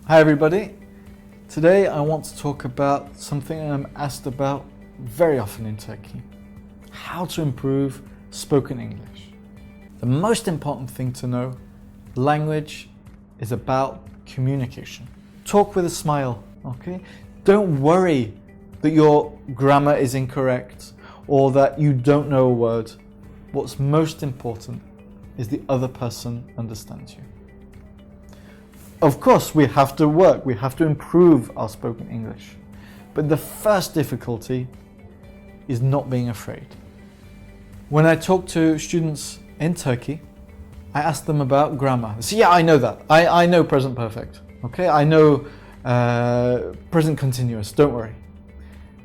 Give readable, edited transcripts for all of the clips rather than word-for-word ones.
Hi everybody. Today I want to talk about something I'm asked about very often in Turkey. How to improve spoken English. The most important thing to know, language is about communication. Talk with a smile, okay? Don't worry that your grammar is incorrect or that you don't know a word. What's most important is the other person understands you. Of course, we have to work, we have to improve our spoken English. But the first difficulty is not being afraid. When I talk to students in Turkey, I ask them about grammar. So yeah, I know that. I know present perfect. Okay, I know present continuous, don't worry.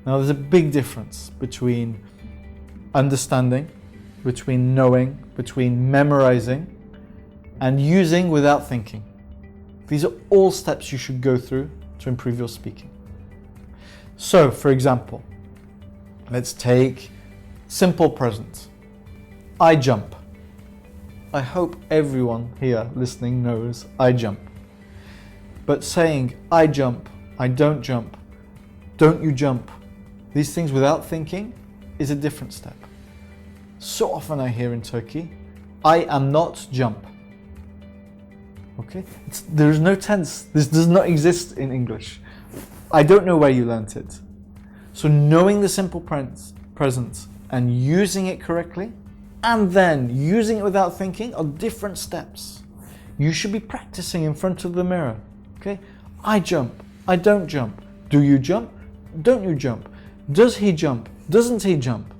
Now there's a big difference between understanding, between knowing, between memorizing, and using without thinking. These are all steps you should go through to improve your speaking. So, for example, let's take simple present. I jump. I hope everyone here listening knows I jump. But saying I jump, I don't you jump, these things without thinking is a different step. So often I hear in Turkey, I am not jump. Okay, there is no tense. This does not exist in English. I don't know where you learnt it. So knowing the simple present and using it correctly, and then using it without thinking are different steps. You should be practicing in front of the mirror. Okay, I jump, I don't jump. Do you jump? Don't you jump? Does he jump? Doesn't he jump?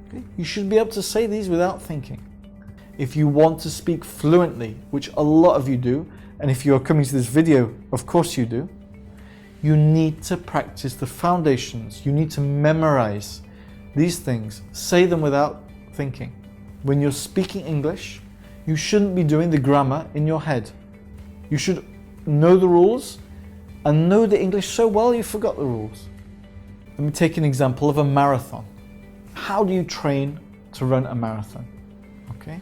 Okay? You should be able to say these without thinking. If you want to speak fluently, which a lot of you do, and if you're coming to this video, of course you do, you need to practice the foundations. You need to memorize these things. Say them without thinking. When you're speaking English, you shouldn't be doing the grammar in your head. You should know the rules and know the English so well you forgot the rules. Let me take an example of a marathon. How do you train to run a marathon? Okay.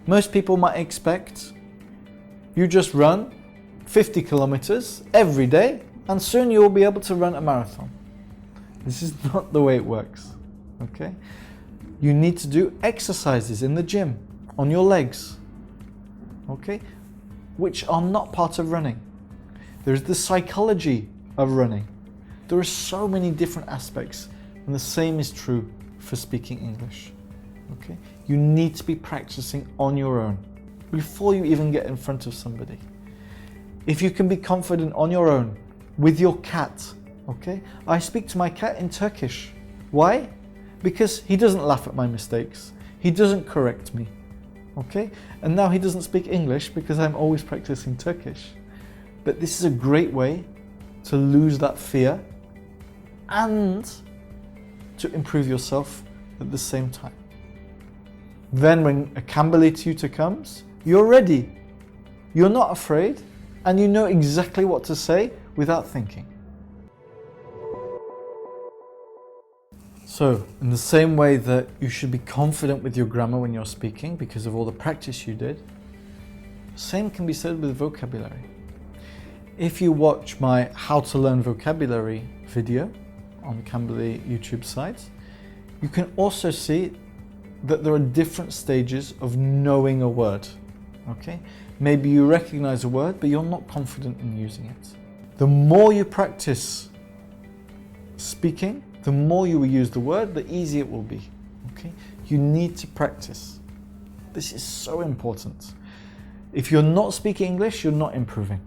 Most people might expect you just run 50 kilometers every day and soon you will be able to run a marathon. This is not the way it works, okay? You need to do exercises in the gym on your legs, okay? Which are not part of running. There's the psychology of running. There are so many different aspects, and the same is true for speaking English. Okay? You need to be practicing on your own before you even get in front of somebody. If you can be confident on your own with your cat, okay? I speak to my cat in Turkish. Why? Because he doesn't laugh at my mistakes. He doesn't correct me, okay? And now he doesn't speak English because I'm always practicing Turkish. But this is a great way to lose that fear and to improve yourself at the same time. Then when a Cambly tutor comes, you're ready. You're not afraid and you know exactly what to say without thinking. So, in the same way that you should be confident with your grammar when you're speaking because of all the practice you did, the same can be said with vocabulary. If you watch my How to Learn Vocabulary video on the Cambly YouTube site, you can also see that there are different stages of knowing a word, okay? Maybe you recognize a word, but you're not confident in using it. The more you practice speaking, the more you will use the word, the easier it will be, okay? You need to practice. This is so important. If you're not speaking English, you're not improving.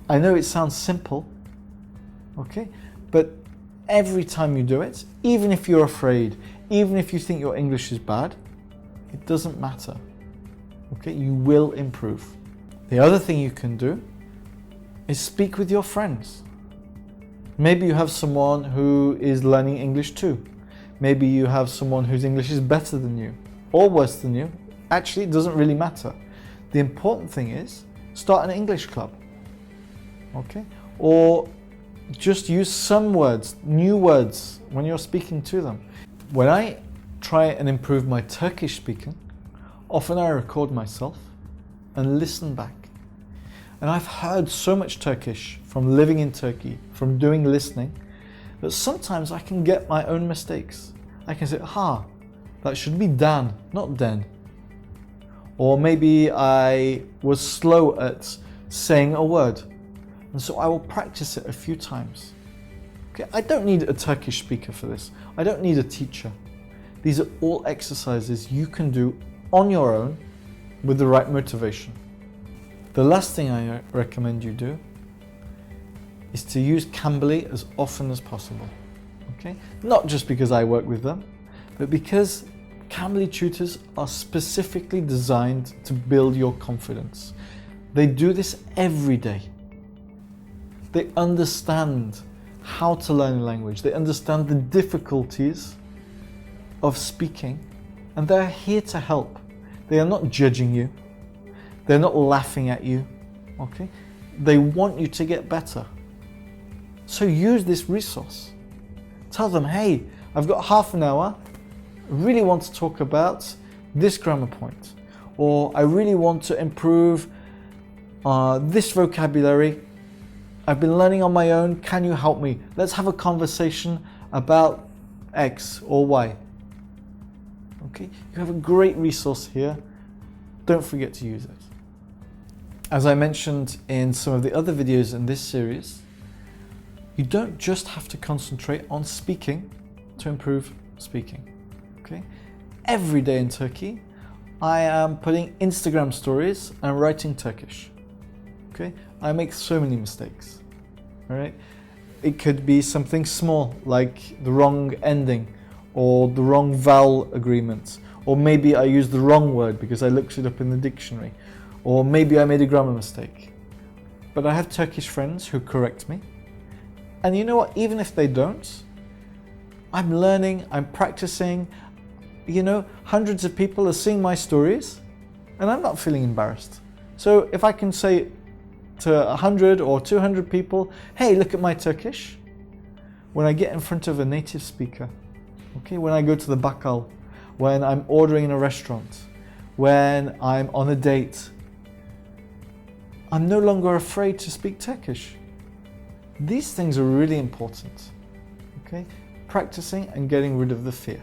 I know it sounds simple, okay? But every time you do it, even if you're afraid, even if you think your English is bad, it doesn't matter. Okay, you will improve. The other thing you can do is speak with your friends. Maybe you have someone who is learning English too. Maybe you have someone whose English is better than you or worse than you. Actually, it doesn't really matter. The important thing is start an English club. Okay? Or just use some words, new words, when you're speaking to them. When I try and improve my Turkish speaking, often I record myself and listen back. And I've heard so much Turkish from living in Turkey, from doing listening, that sometimes I can get my own mistakes. I can say, that should be dan, not den. Or maybe I was slow at saying a word, and so I will practice it a few times. Okay, I don't need a Turkish speaker for this. I don't need a teacher. These are all exercises you can do on your own with the right motivation. The last thing I recommend you do is to use Cambly as often as possible. Okay? Not just because I work with them, but because Cambly tutors are specifically designed to build your confidence. They do this every day. They understand how to learn a language. They understand the difficulties of speaking, and they're here to help. They are not judging you. They're not laughing at you. Okay? They want you to get better. So use this resource. Tell them, hey, I've got half an hour. I really want to talk about this grammar point. Or I really want to improve this vocabulary. I've been learning on my own. Can you help me? Let's have a conversation about X or Y. Okay? You have a great resource here. Don't forget to use it. As I mentioned in some of the other videos in this series, you don't just have to concentrate on speaking to improve speaking. Okay? Every day in Turkey, I am putting Instagram stories and writing Turkish. Okay? I make so many mistakes. All right? It could be something small like the wrong ending or the wrong vowel agreement, or maybe I used the wrong word because I looked it up in the dictionary, or maybe I made a grammar mistake. But I have Turkish friends who correct me. And you know what? Even if they don't, I'm learning, I'm practicing. You know, hundreds of people are seeing my stories and I'm not feeling embarrassed. So if I can say to 100 or 200 people, hey, look at my Turkish. When I get in front of a native speaker, okay, when I go to the bakkal, when I'm ordering in a restaurant, when I'm on a date, I'm no longer afraid to speak Turkish. These things are really important, okay? Practicing and getting rid of the fear.